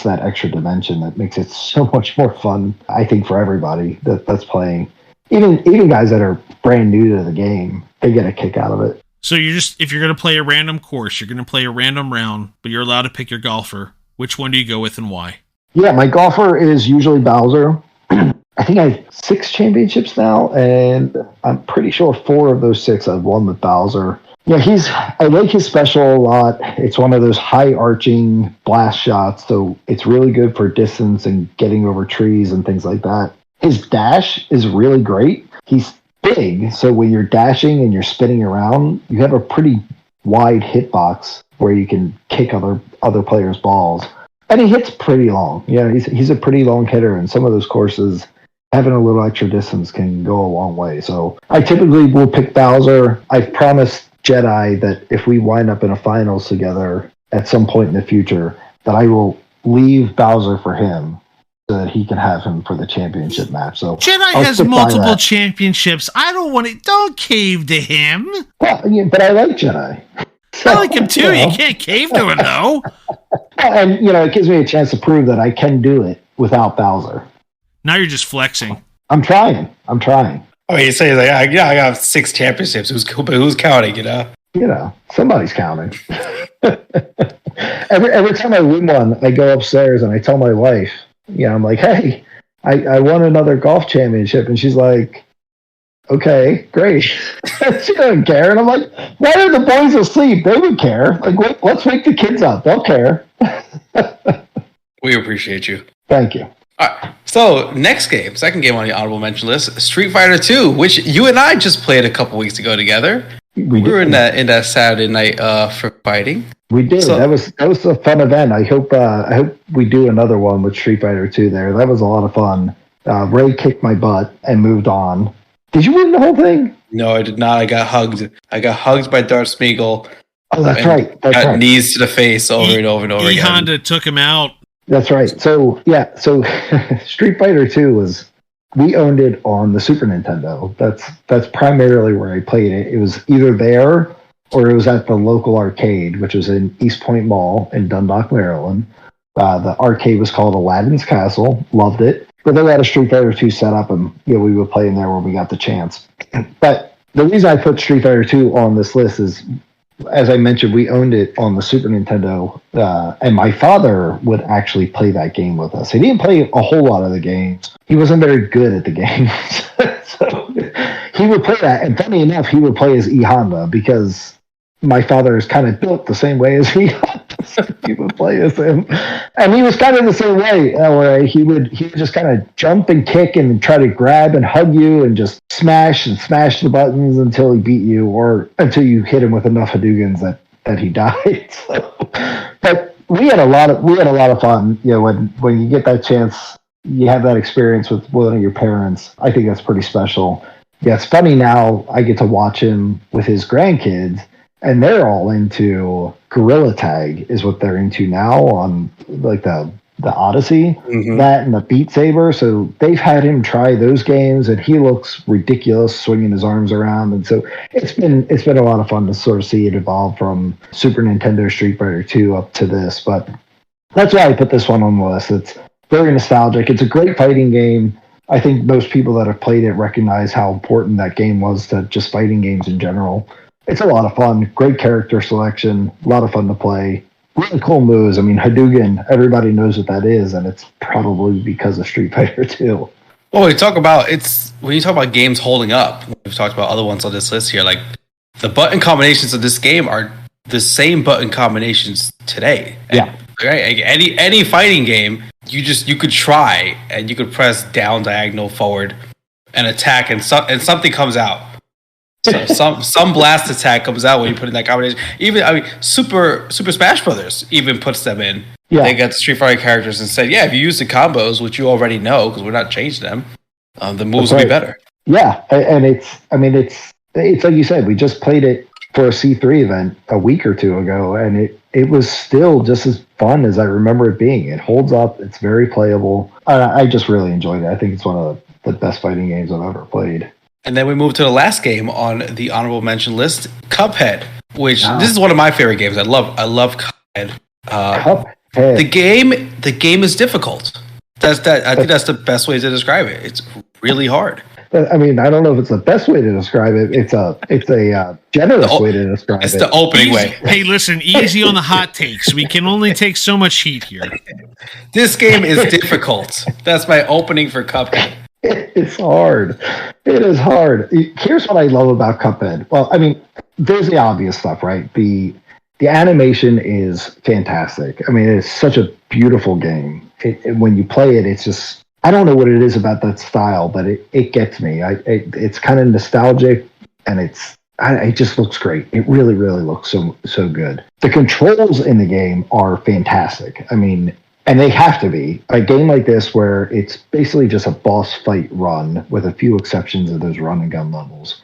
Speaker 3: that extra dimension that makes it so much more fun, I think, for everybody that's playing. Even guys that are brand new to the game, they get a kick out of it.
Speaker 1: So if you're going to play a random course, you're going to play a random round, but you're allowed to pick your golfer. Which one do you go with and why?
Speaker 3: Yeah, my golfer is usually Bowser. I think I have 6 championships now, and I'm pretty sure 4 of those 6 I've won with Bowser. Yeah, I like his special a lot. It's one of those high arching blast shots, so it's really good for distance and getting over trees and things like that. His dash is really great. He's big, so when you're dashing and you're spinning around, you have a pretty wide hitbox where you can kick other players' balls. And he hits pretty long. Yeah, he's a pretty long hitter, and some of those courses, having a little extra distance can go a long way. So I typically will pick Bowser. I've promised Jedi that if we wind up in a finals together at some point in the future that I will leave Bowser for him so that he can have him for the championship match. So
Speaker 1: Jedi
Speaker 3: I'll
Speaker 1: has
Speaker 3: stick by
Speaker 1: multiple
Speaker 3: that.
Speaker 1: championships. I don't want to. Don't cave to him.
Speaker 3: Well, yeah, but I like Jedi. So,
Speaker 1: I like him too. You can't cave to him though.
Speaker 3: And it gives me a chance to prove that I can do it without Bowser.
Speaker 1: Now you're just flexing.
Speaker 3: I'm trying.
Speaker 2: Oh, you say like, I got 6 championships. Who's counting?
Speaker 3: Somebody's counting. every time I win one, I go upstairs and I tell my wife, I'm like, hey, I won another golf championship. And she's like, okay, great. She doesn't care. And I'm like, why are the boys asleep? They would care. Like, let's wake the kids up. They'll care.
Speaker 2: We appreciate you.
Speaker 3: Thank you.
Speaker 2: All right. So next game, second game on the honorable mention list, Street Fighter 2, which you and I just played a couple weeks ago together. We were in that Saturday night for fighting.
Speaker 3: We did.
Speaker 2: So,
Speaker 3: that was a fun event. I hope we do another one with Street Fighter 2 there. That was a lot of fun. Ray kicked my butt and moved on. Did you win the whole thing?
Speaker 2: No, I did not. I got hugged. By Darth Smeagol.
Speaker 3: Oh, that's right.
Speaker 2: Got knees to the face over and over and over again.
Speaker 1: Honda took him out.
Speaker 3: That's right. So Street Fighter 2 we owned it on the Super Nintendo. That's primarily where I played it. It was either there or it was at the local arcade, which was in East Point Mall in Dundalk, Maryland. The arcade was called Aladdin's Castle. Loved it. But they had a Street Fighter 2 set up, and we would play in there when we got the chance. But the reason I put Street Fighter 2 on this list is, as I mentioned, we owned it on the Super Nintendo, and my father would actually play that game with us. He didn't play a whole lot of the games. He wasn't very good at the games. So he would play that, and funny enough, he would play as E Honda because my father is kind of built the same way as E Honda. So he would play as him. And he was kind of the same way, where he would just kind of jump and kick and try to grab and hug you and just smash the buttons until he beat you or until you hit him with enough Hadoukens that he died. So, but we had a lot of fun. When you get that chance, you have that experience with one of your parents. I think that's pretty special. Yeah, it's funny now. I get to watch him with his grandkids, and they're all into Gorilla Tag is what they're into now on like the Odyssey, that and the Beat Saber. So they've had him try those games, and he looks ridiculous swinging his arms around. And so it's been a lot of fun to sort of see it evolve from Super Nintendo Street Fighter 2 up to this. But that's why I put this one on the list. It's very nostalgic. It's a great fighting game. I think most people that have played it recognize how important that game was to just fighting games in general. It's a lot of fun. Great character selection. A lot of fun to play. Really cool moves. I mean, Hadouken, everybody knows what that is, and it's probably because of Street Fighter 2.
Speaker 2: Well, when you talk about games holding up, we've talked about other ones on this list here, like the button combinations of this game are the same button combinations today.
Speaker 3: Yeah.
Speaker 2: Right? Any fighting game, you could try and you could press down, diagonal, forward, and attack, and something comes out. So some blast attack comes out when you put in that combination. Even Super Smash Brothers even puts them in. Yeah. They got the Street Fighter characters and said, if you use the combos, which you already know because we're not changing them, the moves will be better.
Speaker 3: Yeah, and it's like you said, we just played it for a C3 event a week or two ago, and it was still just as fun as I remember it being. It holds up. It's very playable. I just really enjoyed it. I think it's one of the best fighting games I've ever played.
Speaker 2: And then we move to the last game on the honorable mention list, Cuphead, which this is one of my favorite games. I love Cuphead.
Speaker 3: Cuphead.
Speaker 2: The game is difficult. I think that's the best way to describe it. It's really hard.
Speaker 3: I mean, I don't know if it's the best way to describe it. It's a generous way to describe it.
Speaker 2: It's the opening way.
Speaker 1: Hey, listen, easy on the hot takes. We can only take so much heat here.
Speaker 2: This game is difficult. That's my opening for Cuphead.
Speaker 3: It's hard. It is hard. Here's what I love about Cuphead. Well, I mean, there's the obvious stuff, right? The animation is fantastic. I mean, it's such a beautiful game. When you play it, it's just, I don't know what it is about that style, but it gets me. It's kind of nostalgic, and it just looks great. It really, really looks so good. The controls in the game are fantastic. I mean, and they have to be. A game like this where it's basically just a boss fight run with a few exceptions of those run and gun levels.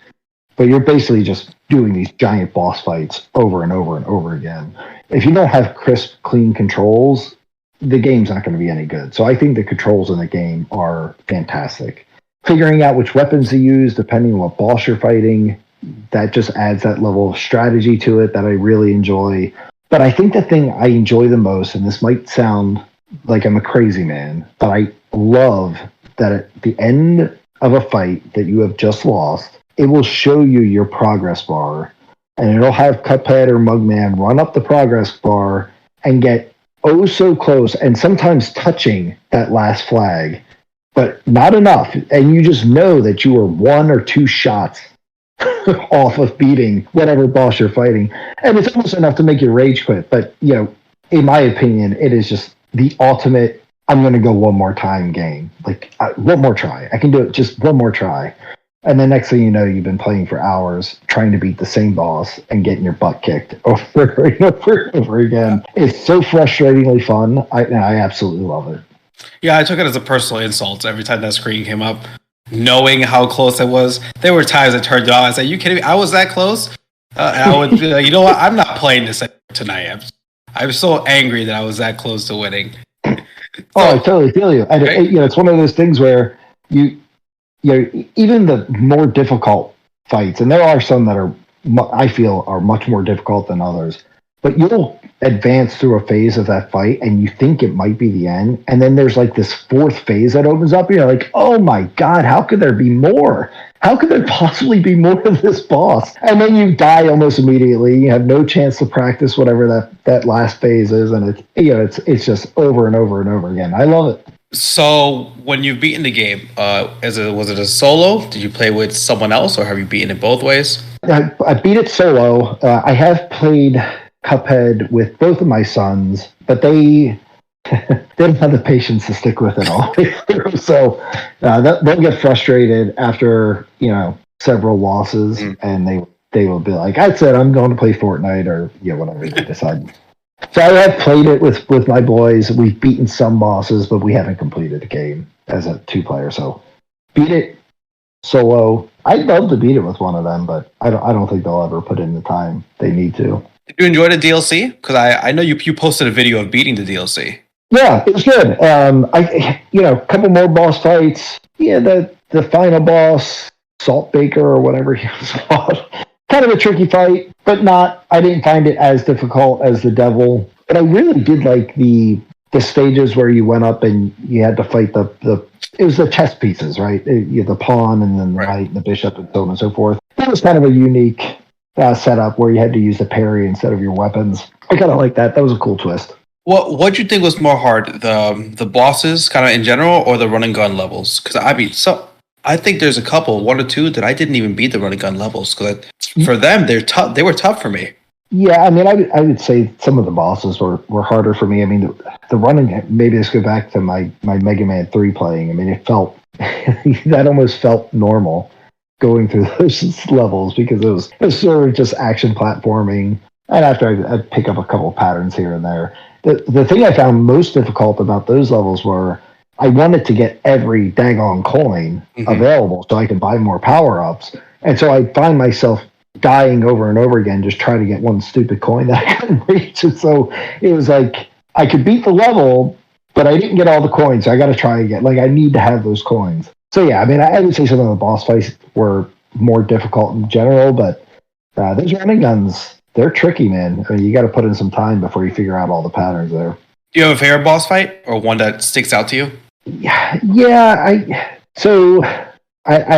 Speaker 3: but you're basically just doing these giant boss fights over and over and over again. If you don't have crisp, clean controls, the game's not going to be any good. So I think the controls in the game are fantastic. Figuring out which weapons to use, depending on what boss you're fighting, that just adds that level of strategy to it that I really enjoy. But I think the thing I enjoy the most, and this might sound like I'm a crazy man, but I love that at the end of a fight that you have just lost, it will show you your progress bar, and it'll have Cuphead or Mugman run up the progress bar and get oh so close, and sometimes touching that last flag, but not enough. And you just know that you were 1 or 2 shots off of beating whatever boss you're fighting. And it's almost enough to make you rage quit. But, in my opinion, it is just the ultimate, I'm going to go one more time game. Like, one more try. I can do it just one more try. And the next thing you know, you've been playing for hours trying to beat the same boss and getting your butt kicked over and over again. It's so frustratingly fun. I absolutely love it.
Speaker 2: Yeah, I took it as a personal insult every time that screen came up, knowing how close I was. There were times I turned it on. I said, "You kidding me? I was that close?" And I would be like, "You know what? I'm not playing this tonight." I'm so angry that I was that close to winning.
Speaker 3: I totally feel you. And
Speaker 2: right?
Speaker 3: it's one of those things where even the more difficult fights, and there are some that I feel are much more difficult than others, but you'll advance through a phase of that fight and you think it might be the end, and then there's like this 4th phase that opens up and you're like, oh my god, how could there be more? How could there possibly be more of this boss? And then you die almost immediately. You have no chance to practice whatever that last phase is, and it's just over and over and over again. I love it.
Speaker 2: So when you've beaten the game, was it a solo? Did you play with someone else, or have you beaten it both ways?
Speaker 3: I beat it solo. I have played Cuphead with both of my sons, but they don't have the patience to stick with it all the way through. So they'll get frustrated after several losses, and they will be like, "I said I'm going to play Fortnite," or whatever they decide. So I have played it with my boys. We've beaten some bosses, but we haven't completed the game as a 2-player. So beat it solo. I'd love to beat it with one of them, but I don't think they'll ever put in the time they need to.
Speaker 2: Did you enjoy the DLC? Because I know you posted a video of beating the DLC.
Speaker 3: Yeah, it was good. A couple more boss fights. Yeah, the final boss, Salt Baker or whatever he was called. Kind of a tricky fight, but I didn't find it as difficult as the devil. But I really did like the stages where you went up and you had to fight it was the chess pieces, right? The pawn and then the knight and the bishop and so on and so forth. That was kind of a unique setup where you had to use the parry instead of your weapons. I kind of like that. That was a cool twist.
Speaker 2: What do you think was more hard, the bosses kind of in general, or the run and gun levels? Because I think there's a couple, 1 or 2, that I didn't even beat the run and gun levels. Because for them, they're tough. They were tough for me.
Speaker 3: Yeah, I mean, I would say some of the bosses were harder for me. I mean, the running. Maybe let's go back to my Mega Man 3 playing. I mean, it felt that almost felt normal going through those levels because it was sort of just action platforming. And after I'd pick up a couple of patterns here and there. The thing I found most difficult about those levels were I wanted to get every daggone coin available so I could buy more power-ups. And so I'd find myself dying over and over again just trying to get one stupid coin that I couldn't reach. And so it was like I could beat the level, but I didn't get all the coins. So I got to try again. Like I need to have those coins. So yeah, I mean, I would say some of the boss fights were more difficult in general, but those running guns, they're tricky, man. I mean, you got to put in some time before you figure out all the patterns there.
Speaker 2: Do you have a favorite boss fight or one that sticks out to you?
Speaker 3: Yeah. I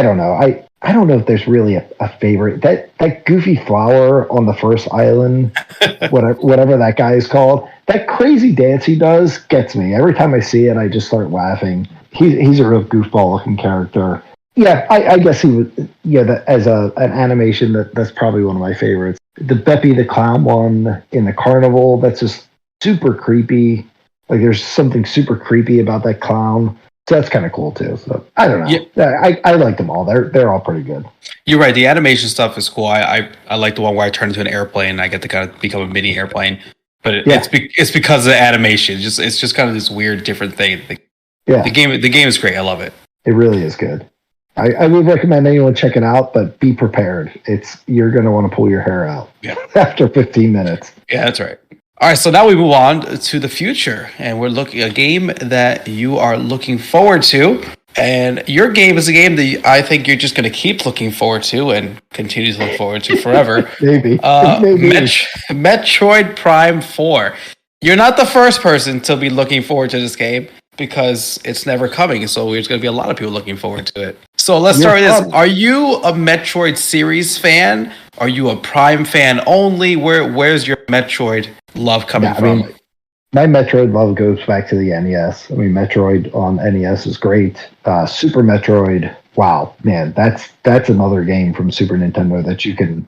Speaker 3: don't know. I don't know if there's really a favorite. That goofy flower on the first island, whatever that guy is called, that crazy dance he does gets me. Every time I see it, I just start laughing. He's a real goofball looking character. Yeah, I guess he would. Yeah, as an animation, that's probably one of my favorites. The Beppy the Clown one in the carnival, that's just super creepy. Like there's something super creepy about that clown. So that's kind of cool too. So I don't know. Yeah. I like them all. They're all pretty good.
Speaker 2: You're right. The animation stuff is cool. I like the one where I turn into an airplane and I get to kind of become a mini airplane. But it's because of the animation. It's just kind of this weird different thing. The game is great. I love it.
Speaker 3: It really is good. I would recommend anyone check it out, but be prepared. You're going to want to pull your hair out after 15 minutes.
Speaker 2: Yeah, that's right. All right, so now we move on to the future, and we're looking at a game that you are looking forward to. And your game is a game that I think you're just going to keep looking forward to and continue to look forward to forever.
Speaker 3: Maybe.
Speaker 2: Metroid Prime 4. You're not the first person to be looking forward to this game because it's never coming. So there's going to be a lot of people looking forward to it. So let's start with this. Are you a Metroid series fan? Are you a Prime fan only? Where's your Metroid love coming from?
Speaker 3: I mean, my Metroid love goes back to the NES. I mean, Metroid on NES is great. Super Metroid, wow, man, that's another game from Super Nintendo that you can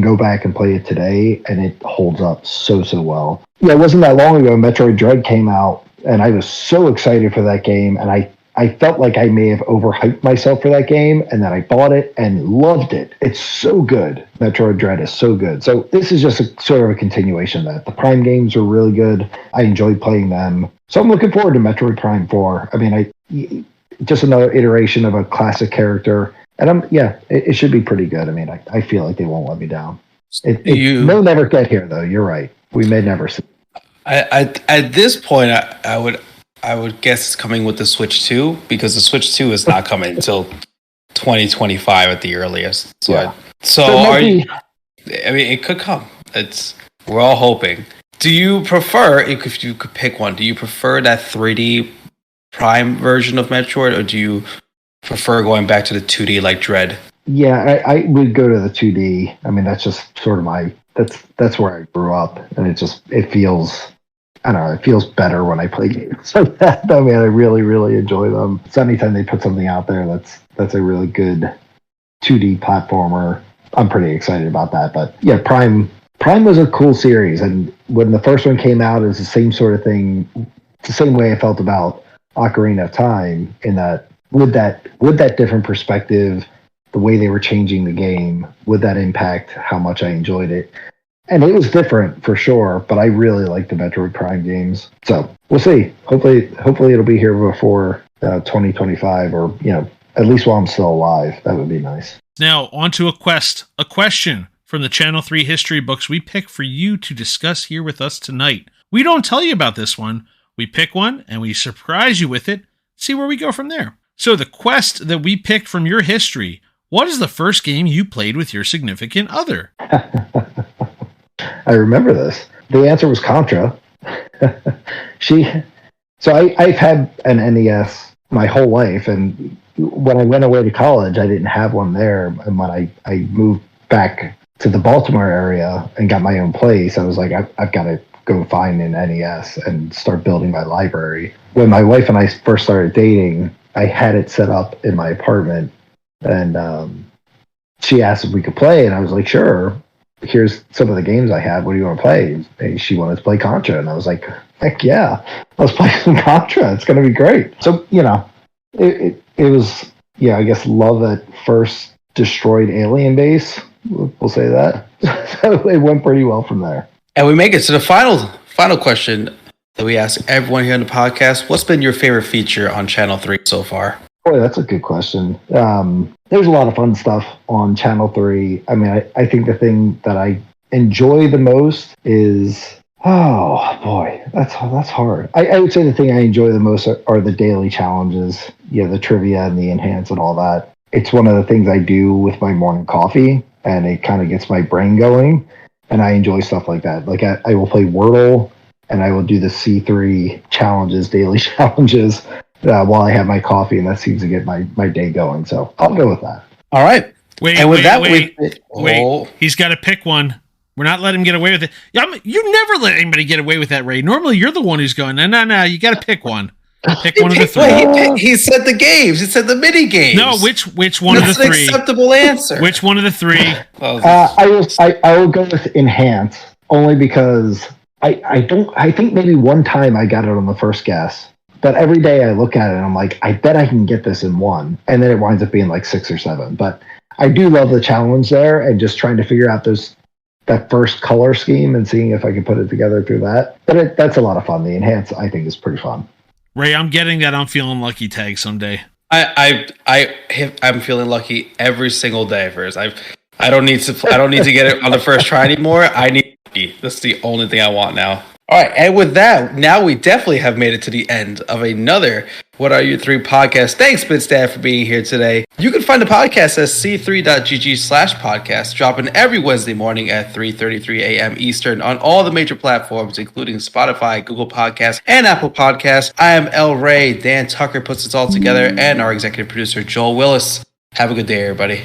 Speaker 3: go back and play it today, and it holds up so well. Yeah, it wasn't that long ago Metroid Dread came out, and I was so excited for that game, and I felt like I may have overhyped myself for that game, and then I bought it and loved it. It's so good. Metroid Dread is so good. So this is just a sort of a continuation of that. The Prime games are really good. I enjoyed playing them. So I'm looking forward to Metroid Prime 4. I mean, just another iteration of a classic character. And it should be pretty good. I mean, I feel like they won't let me down. They'll never get here, though. You're right. We may never see.
Speaker 2: At this point, I would guess it's coming with the Switch 2 because the Switch 2 is not coming until 2025 at the earliest. So it could come. We're all hoping. Do you prefer, if you could pick one, do you prefer that 3D Prime version of Metroid, or do you prefer going back to the 2D like Dread?
Speaker 3: Yeah, I would go to the 2D. I mean, that's just sort of that's where I grew up, and it feels, I don't know, it feels better when I play games like that. I mean, I really, really enjoy them. So anytime they put something out there that's a really good 2D platformer, I'm pretty excited about that. But yeah, Prime was a cool series, and when the first one came out, it was the same sort of thing. It's the same way I felt about Ocarina of Time, in that would that different perspective, the way they were changing the game, would that impact how much I enjoyed it? And it was different for sure, but I really like the Metroid Prime games. So we'll see. Hopefully it'll be here before 2025, or at least while I'm still alive. That would be nice.
Speaker 1: Now onto a question from the Channel 3 history books we pick for you to discuss here with us tonight. We don't tell you about this one. We pick one and we surprise you with it. See where we go from there. So the quest that we picked from your history, what is the first game you played with your significant other?
Speaker 3: I remember this. The answer was Contra. I've had an NES my whole life, and when I went away to college, I didn't have one there. And when I moved back to the Baltimore area and got my own place, I was like, I've got to go find an NES and start building my library. When my wife and I first started dating, I had it set up in my apartment, and she asked if we could play, and I was like, sure. Here's some of the games I have. What do you want to play? And she wanted to play Contra, and I was like, heck yeah, let's play some Contra. It's going to be great. So, it was, I guess love at first destroyed alien base. We'll say that. So it went pretty well from there.
Speaker 2: And we make it to the final question that we ask everyone here on the podcast. What's been your favorite feature on Channel 3 so far?
Speaker 3: Boy, that's a good question. There's a lot of fun stuff on Channel 3. I mean, I think the thing that I enjoy the most is, oh boy, that's hard. I would say the thing I enjoy the most are the daily challenges, the trivia and the enhance and all that. It's one of the things I do with my morning coffee, and it kind of gets my brain going, and I enjoy stuff like that. Like I will play Wordle, and I will do the C3 challenges, daily challenges, while I have my coffee, and that seems to get my day going. So I'll go with that.
Speaker 2: All right.
Speaker 1: Wait. He's got to pick one. We're not letting him get away with it. You never let anybody get away with that, Ray. Normally, you're the one who's going, no, you got to pick one. Pick one of the three.
Speaker 2: He said the games. He said the mini games.
Speaker 1: No, which one of the three?
Speaker 2: That's an acceptable answer.
Speaker 1: Which one of the three?
Speaker 3: I will go with enhance, only because I think maybe one time I got it on the first guess. But every day I look at it and I'm like, I bet I can get this in one. And then it winds up being like 6 or 7. But I do love the challenge there, and just trying to figure out that first color scheme and seeing if I can put it together through that. But that's a lot of fun. The enhance, I think, is pretty fun.
Speaker 1: Ray, I'm getting that I'm feeling lucky tag someday.
Speaker 2: I'm feeling lucky every single day, first. I don't need to get it on the first try anymore. I need lucky. That's the only thing I want now. All right, and with that, now we definitely have made it to the end of another What Are Your Three podcast. Thanks, bitzdad, for being here today. You can find the podcast at c3.gg/podcast, dropping every Wednesday morning at 3:33 a.m. Eastern on all the major platforms, including Spotify, Google Podcasts, and Apple Podcasts. I am El Rey. Dan Tucker puts it all together, and our executive producer, Joel Willis. Have a good day, everybody.